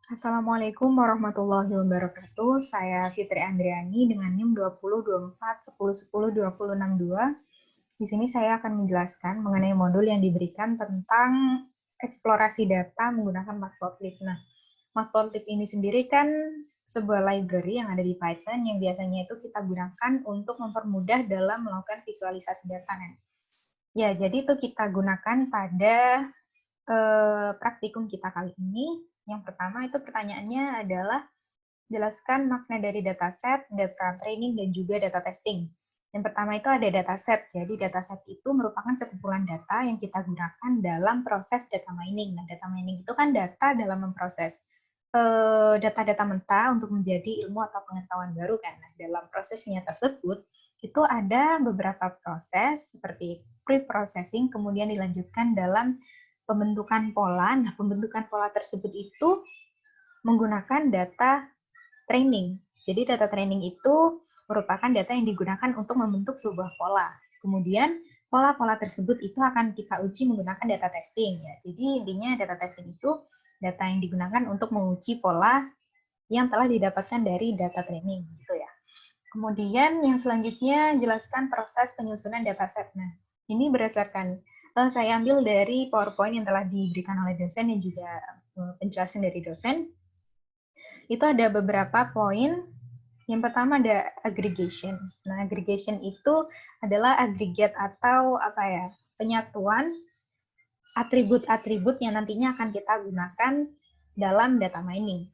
Assalamualaikum warahmatullahi wabarakatuh. Saya Fitri Andriani dengan NIM 202410102062. Di sini saya akan menjelaskan mengenai modul yang diberikan tentang eksplorasi data menggunakan Matplotlib. Nah, Matplotlib ini sendiri kan sebuah library yang ada di Python yang biasanya itu kita gunakan untuk mempermudah dalam melakukan visualisasi data. Ya, jadi itu kita gunakan pada praktikum kita kali ini. Yang pertama itu pertanyaannya adalah jelaskan makna dari dataset, data training, dan juga data testing. Yang pertama itu ada dataset. Jadi dataset itu merupakan sekumpulan data yang kita gunakan dalam proses data mining. Nah, data mining itu kan data dalam memproses data-data mentah untuk menjadi ilmu atau pengetahuan baru kan. Nah, dalam prosesnya tersebut itu ada beberapa proses seperti pre-processing, kemudian dilanjutkan dalam pembentukan pola. Nah, pembentukan pola tersebut itu menggunakan data training. Jadi data training itu merupakan data yang digunakan untuk membentuk sebuah pola. Kemudian pola-pola tersebut itu akan kita uji menggunakan data testing. Ya. Jadi intinya data testing itu data yang digunakan untuk menguji pola yang telah didapatkan dari data training. Gitu ya. Kemudian yang selanjutnya jelaskan proses penyusunan dataset. Nah, ini berdasarkan saya ambil dari PowerPoint yang telah diberikan oleh dosen dan juga penjelasan dari dosen. Itu ada beberapa poin. Yang pertama ada aggregation. Nah, aggregation itu adalah aggregate atau penyatuan atribut-atribut yang nantinya akan kita gunakan dalam data mining.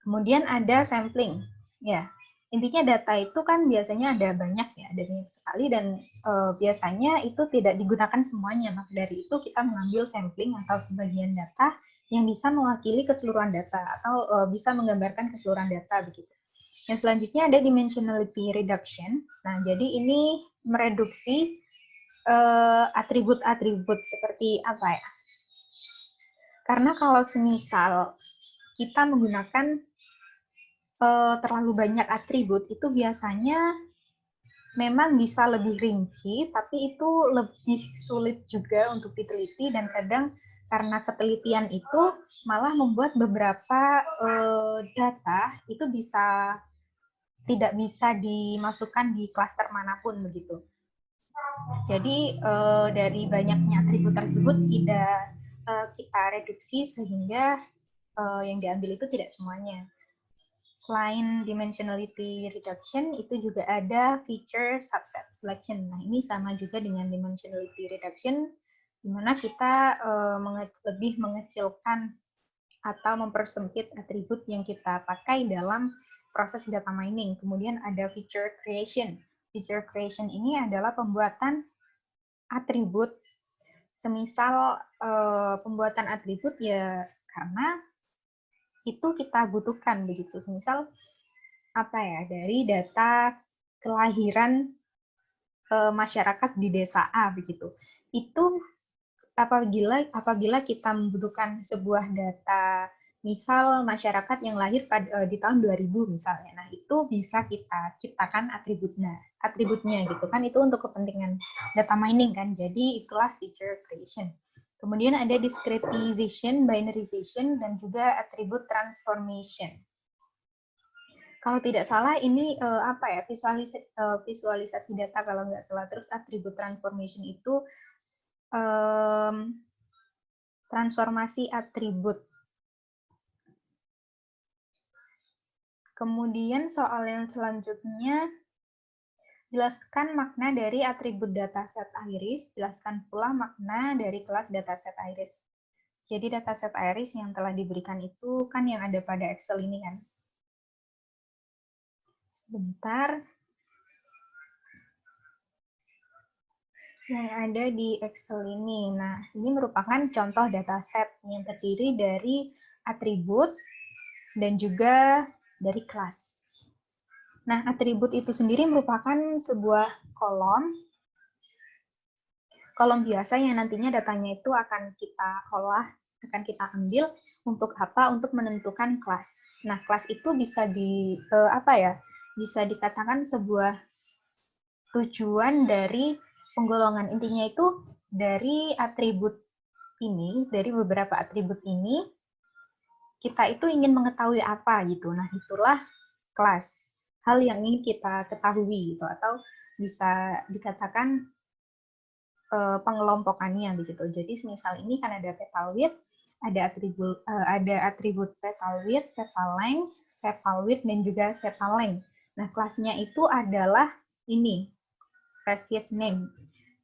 Kemudian ada sampling. Ya, intinya data itu kan biasanya ada banyak ya, ada banyak sekali dan biasanya itu tidak digunakan semuanya. Maka dari itu kita mengambil sampling atau sebagian data yang bisa mewakili keseluruhan data atau bisa menggambarkan keseluruhan data begitu. Yang selanjutnya ada dimensionality reduction. Nah, jadi ini mereduksi atribut-atribut seperti apa ya? Karena kalau semisal kita menggunakan terlalu banyak atribut, itu biasanya memang bisa lebih rinci, tapi itu lebih sulit juga untuk diteliti dan kadang karena ketelitian itu malah membuat beberapa data itu tidak bisa dimasukkan di klaster manapun begitu. Jadi dari banyaknya atribut tersebut tidak kita reduksi sehingga yang diambil itu tidak semuanya. Selain dimensionality reduction, itu juga ada feature subset selection. Nah, ini sama juga dengan dimensionality reduction, di mana kita lebih mengecilkan atau mempersempit atribut yang kita pakai dalam proses data mining. Kemudian ada feature creation. Feature creation ini adalah pembuatan atribut. Semisal pembuatan atribut ya karena itu kita butuhkan begitu. Semisal dari data kelahiran masyarakat di desa A begitu. Itu apabila kita membutuhkan sebuah data misal masyarakat yang lahir di tahun 2000 misalnya. Nah, itu bisa kita ciptakan atributnya gitu kan, itu untuk kepentingan data mining kan. Jadi itulah feature creation. Kemudian ada discretization, binarization, dan juga attribute transformation. Kalau tidak salah ini visualisasi data kalau nggak salah. Terus atribut transformation itu transformasi atribut. Kemudian soal yang selanjutnya, jelaskan makna dari atribut dataset iris, jelaskan pula makna dari kelas dataset iris. Jadi dataset iris yang telah diberikan itu kan yang ada pada Excel ini kan. Sebentar. Yang ada di Excel ini. Nah, ini merupakan contoh dataset yang terdiri dari atribut dan juga dari kelas. Nah, atribut itu sendiri merupakan sebuah kolom biasa yang nantinya datanya itu akan kita olah, akan kita ambil untuk apa? Untuk menentukan kelas. Nah, kelas itu bisa bisa dikatakan sebuah tujuan dari penggolongan. Intinya itu dari atribut ini, dari beberapa atribut ini, kita itu ingin mengetahui apa gitu. Nah, itulah kelas. Hal yang ingin kita ketahui gitu, atau bisa dikatakan pengelompokannya begitu. Jadi semisal ini kan ada petal width, ada atribut petal width, petal length, sepal width, dan juga sepal length. Nah, kelasnya itu adalah ini, species name.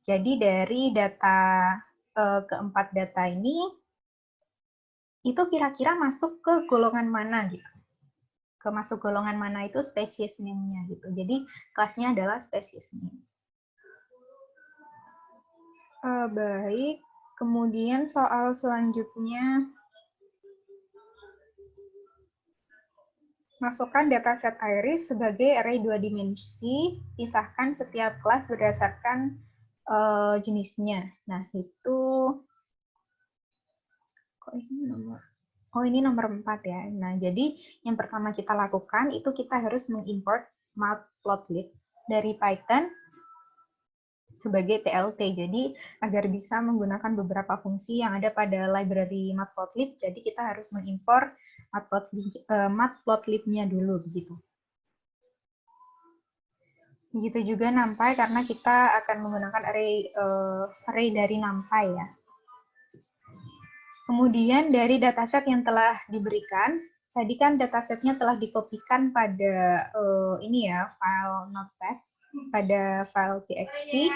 Jadi dari data keempat data ini, itu kira-kira masuk ke golongan mana gitu. Masuk golongan mana itu species name-nya gitu. Jadi kelasnya adalah species name. Baik, kemudian soal selanjutnya, masukkan dataset iris sebagai array 2 dimensi, pisahkan setiap kelas berdasarkan jenisnya. Nah, itu, kok ini nomor? Oh, ini nomor 4 ya. Nah, jadi yang pertama kita lakukan, itu kita harus mengimport matplotlib dari Python sebagai PLT. Jadi agar bisa menggunakan beberapa fungsi yang ada pada library matplotlib, jadi kita harus mengimpor matplotlib-nya dulu begitu. Begitu juga NumPy karena kita akan menggunakan array dari NumPy ya. Kemudian dari dataset yang telah diberikan, tadi kan datasetnya telah dikopikan pada ini ya, file notepad, pada file txt.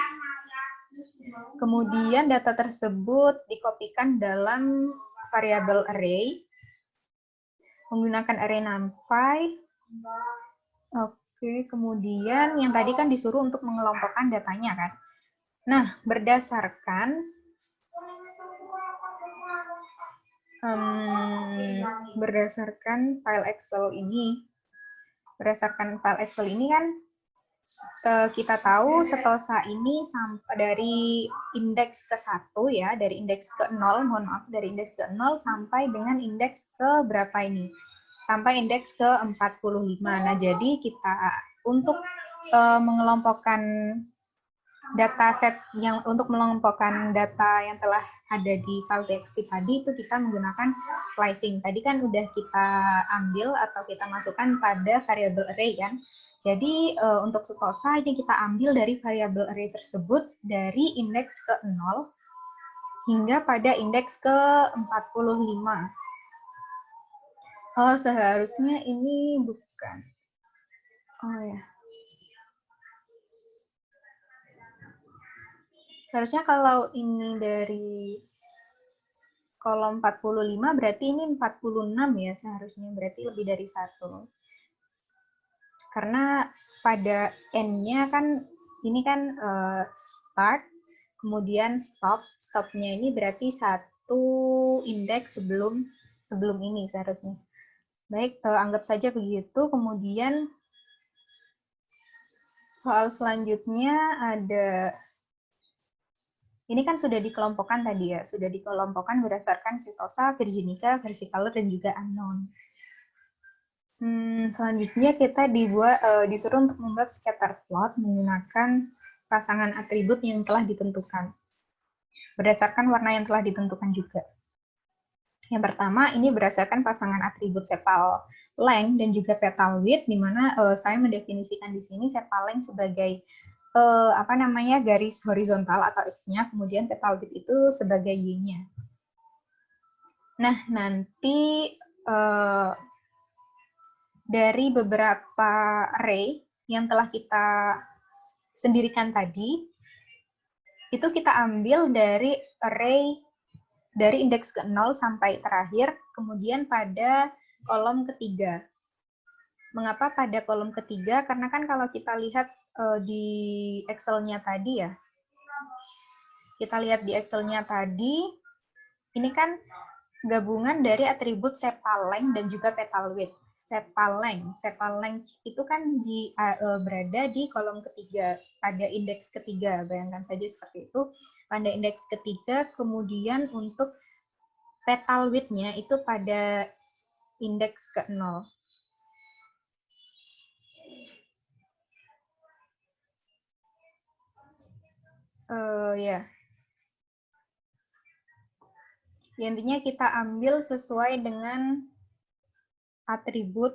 Kemudian data tersebut dikopikan dalam variabel array menggunakan array NumPy. Oke, kemudian yang tadi kan disuruh untuk mengelompokkan datanya kan. Nah, berdasarkan file Excel ini, kan kita tahu setosa ini sampai dari indeks ke-1 ya, dari indeks ke-0, mohon maaf, dari indeks ke-0 sampai dengan indeks ke berapa ini? Sampai indeks ke-45. Nah, jadi kita untuk mengelompokkan dataset untuk mengelompokkan data yang telah ada di file txt tadi, itu kita menggunakan slicing. Tadi kan udah kita ambil atau kita masukkan pada variabel array kan. Jadi untuk setosa ini kita ambil dari variabel array tersebut dari indeks ke-0 hingga pada indeks ke-45. Oh, seharusnya ini bukan. Oh ya. Seharusnya kalau ini dari kolom 45 berarti ini 46 ya seharusnya, berarti lebih dari 1. Karena pada N-nya kan ini kan start, kemudian stop-nya ini berarti 1 indeks sebelum ini seharusnya. Baik, anggap saja begitu. Kemudian soal selanjutnya ada, ini kan sudah dikelompokkan tadi ya, sudah dikelompokkan berdasarkan setosa, virginica, versicolor, dan juga unknown. Selanjutnya kita disuruh untuk membuat scatter plot menggunakan pasangan atribut yang telah ditentukan, berdasarkan warna yang telah ditentukan juga. Yang pertama, ini berdasarkan pasangan atribut sepal length dan juga petal width, di mana saya mendefinisikan di sini sepal length sebagai garis horizontal atau X-nya, kemudian petal width itu sebagai Y-nya. Nah, nanti dari beberapa array yang telah kita sendirikan tadi, itu kita ambil dari array dari indeks ke-0 sampai terakhir, kemudian pada kolom ketiga. Mengapa pada kolom ketiga? Karena kan kalau kita lihat di Excel-nya tadi ya, ini kan gabungan dari atribut sepal length dan juga petal width. Sepal length itu kan berada di kolom ketiga, pada indeks ketiga, bayangkan saja seperti itu, pada indeks ketiga, kemudian untuk petal width-nya itu pada indeks ke-0. Ya. Intinya kita ambil sesuai dengan atribut,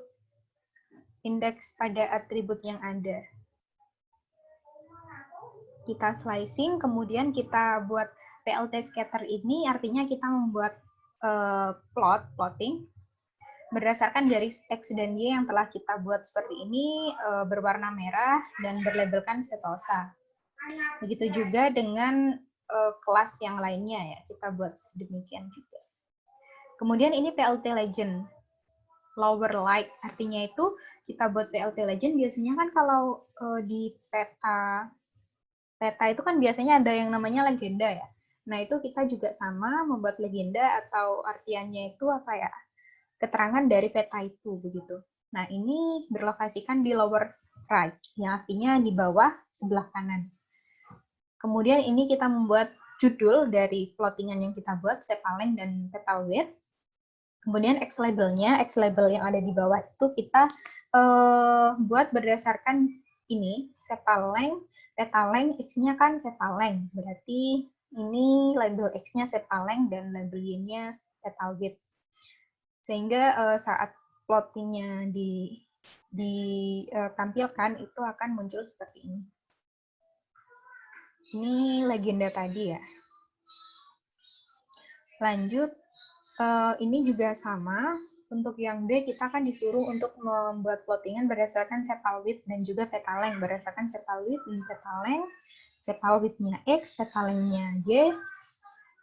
indeks pada atribut yang ada. Kita slicing, kemudian kita buat PLT scatter ini, artinya kita membuat plotting, berdasarkan garis X dan Y yang telah kita buat seperti ini, berwarna merah dan berlabelkan setosa. Begitu juga dengan kelas yang lainnya ya, kita buat sedemikian juga. Kemudian ini PLT legend, lower light, artinya itu kita buat PLT legend, biasanya kan kalau di peta itu kan biasanya ada yang namanya legenda ya. Nah itu kita juga sama membuat legenda atau artiannya itu apa ya, keterangan dari peta itu begitu. Nah ini berlokasikan di lower right, yang artinya di bawah sebelah kanan. Kemudian ini kita membuat judul dari plottingan yang kita buat, sepal length dan petal width. Kemudian X labelnya, X label yang ada di bawah itu kita buat berdasarkan ini, sepal length, petal length, X-nya kan sepal length. Berarti ini label X-nya sepal length dan label Y-nya petal width. Sehingga saat plottingnya ditampilkan itu akan muncul seperti ini. Ini legenda tadi ya. Lanjut, ini juga sama. Untuk yang B, kita kan disuruh untuk membuat plottingan berdasarkan sepal width dan juga petal length. Berdasarkan sepal width dan petal length, sepal width-nya X, petal length-nya Y.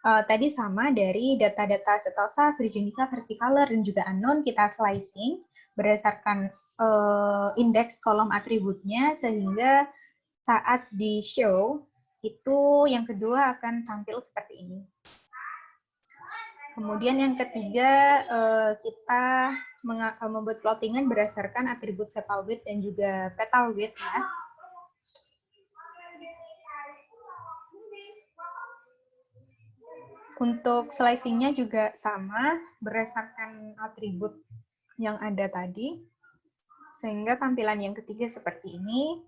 Tadi sama dari data-data setosa, virginica, versicolor, dan juga unknown, kita slicing berdasarkan indeks kolom atributnya, sehingga saat di-show, itu yang kedua akan tampil seperti ini. Kemudian yang ketiga, kita membuat plottingan berdasarkan atribut sepal width dan juga petal width ya. Untuk slicing-nya juga sama, berdasarkan atribut yang ada tadi. Sehingga tampilan yang ketiga seperti ini.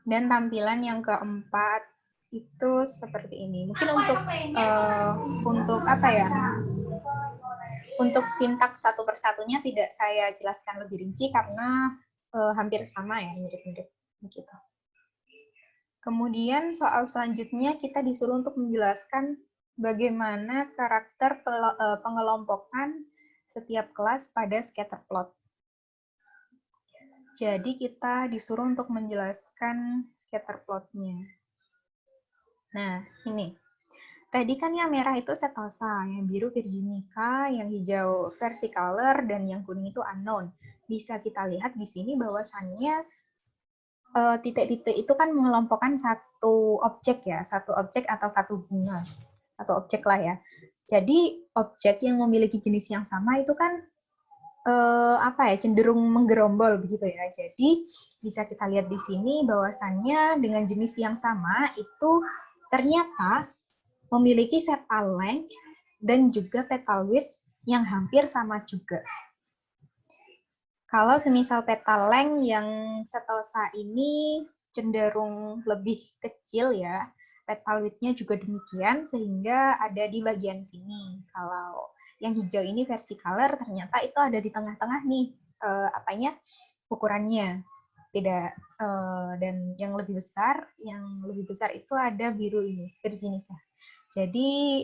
Dan tampilan yang keempat itu seperti ini. Mungkin untuk apa ya? Untuk sintaks satu persatunya tidak saya jelaskan lebih rinci karena hampir sama ya, mirip-mirip begitu. Kemudian soal selanjutnya kita disuruh untuk menjelaskan bagaimana karakter pengelompokan setiap kelas pada scatter plot. Jadi kita disuruh untuk menjelaskan scatter plot-nya. Nah, ini. Tadi kan yang merah itu setosa, yang biru virginica, yang hijau versicolor, dan yang kuning itu unknown. Bisa kita lihat di sini bahwasannya titik-titik itu kan mengelompokkan satu objek ya, satu objek atau satu bunga. Satu objek lah ya. Jadi objek yang memiliki jenis yang sama itu kan apa ya, cenderung menggerombol begitu ya. Jadi bisa kita lihat di sini bahwasannya dengan jenis yang sama itu ternyata memiliki sepal length dan juga petal width yang hampir sama juga. Kalau semisal petal length yang setosa ini cenderung lebih kecil ya, petal width-nya juga demikian, sehingga ada di bagian sini. Kalau yang hijau ini versicolor, ternyata itu ada di tengah-tengah nih, ukurannya. Tidak, dan yang lebih besar itu ada biru ini, virginica. Jadi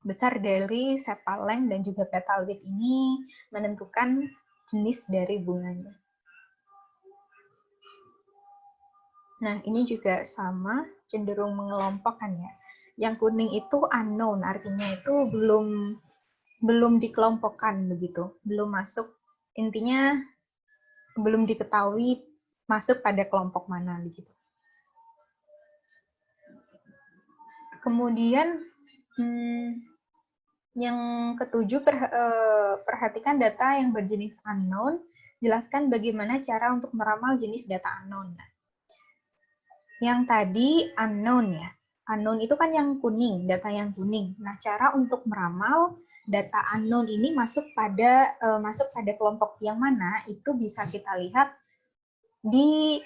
besar dari sepal length dan juga petal width ini menentukan jenis dari bunganya. Nah, ini juga sama, cenderung mengelompokkan ya. Yang kuning itu unknown, artinya itu belum dikelompokkan begitu, belum masuk, intinya belum diketahui masuk pada kelompok mana begitu. Kemudian yang ketujuh, perhatikan data yang berjenis unknown, jelaskan bagaimana cara untuk meramal jenis data unknown. Yang tadi unknown ya, unknown itu kan yang kuning, data yang kuning. Nah, cara untuk meramal data unknown ini masuk pada kelompok yang mana, itu bisa kita lihat di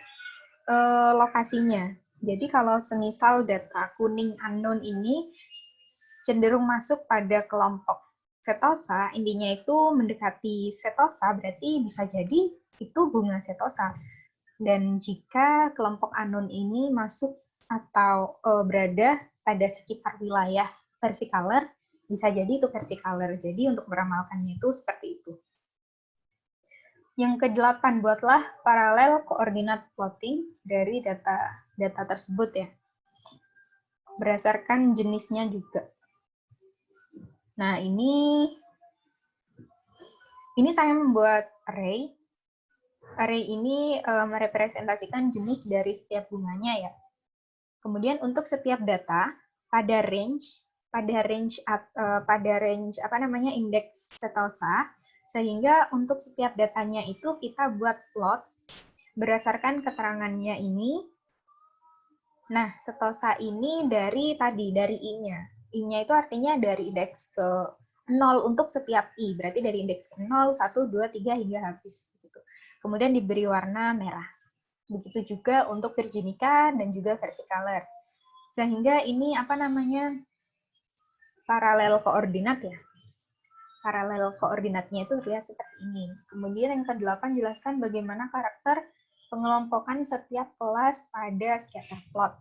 lokasinya. Jadi kalau semisal data kuning unknown ini cenderung masuk pada kelompok setosa, intinya itu mendekati setosa, berarti bisa jadi itu bunga setosa. Dan jika kelompok anon ini masuk atau berada pada sekitar wilayah versicolor, bisa jadi itu versicolor. Jadi untuk meramalkannya itu seperti itu. Yang ke-8, buatlah paralel koordinat plotting dari data tersebut ya. Berdasarkan jenisnya juga. Nah, ini saya membuat array. Array ini merepresentasikan jenis dari setiap bunganya ya. Kemudian untuk setiap data pada range apa namanya indeks setosa, sehingga untuk setiap datanya itu kita buat plot berdasarkan keterangannya ini. Nah, setosa ini dari I-nya. I-nya itu artinya dari indeks ke 0 untuk setiap I, berarti dari indeks ke 0, 1, 2, 3 hingga habis. Begitu. Kemudian diberi warna merah. Begitu juga untuk virginica dan juga versicolor. Sehingga ini apa namanya paralel koordinat ya. Paralel koordinatnya itu terlihat seperti ini. Kemudian yang ke-8 jelaskan bagaimana karakter pengelompokan setiap kelas pada scatter plot.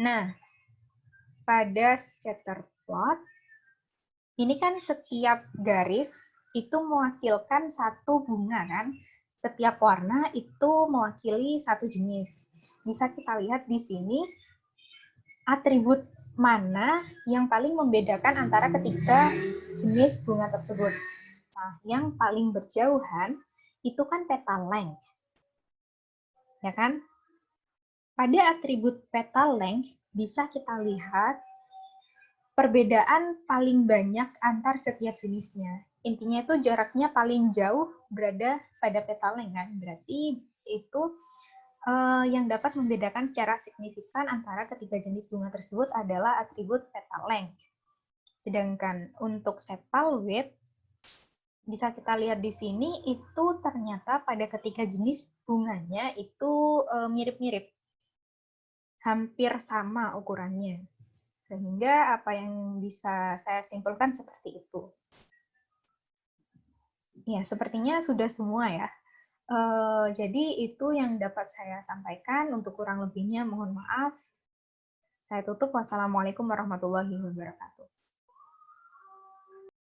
Nah, pada scatter plot, ini kan setiap garis itu mewakilkan satu bunga kan. Setiap warna itu mewakili satu jenis. Bisa kita lihat di sini atribut mana yang paling membedakan antara ketiga jenis bunga tersebut. Nah, yang paling berjauhan itu kan petal length. Ya kan? Pada atribut petal length bisa kita lihat perbedaan paling banyak antar setiap jenisnya. Intinya itu jaraknya paling jauh berada pada petal length kan. Berarti itu yang dapat membedakan secara signifikan antara ketiga jenis bunga tersebut adalah atribut petal length. Sedangkan untuk sepal width, bisa kita lihat di sini, itu ternyata pada ketiga jenis bunganya itu mirip-mirip. Hampir sama ukurannya. Sehingga apa yang bisa saya simpulkan seperti itu. Ya, sepertinya sudah semua ya. Jadi itu yang dapat saya sampaikan. Untuk kurang lebihnya mohon maaf. Saya tutup. Wassalamualaikum warahmatullahi wabarakatuh.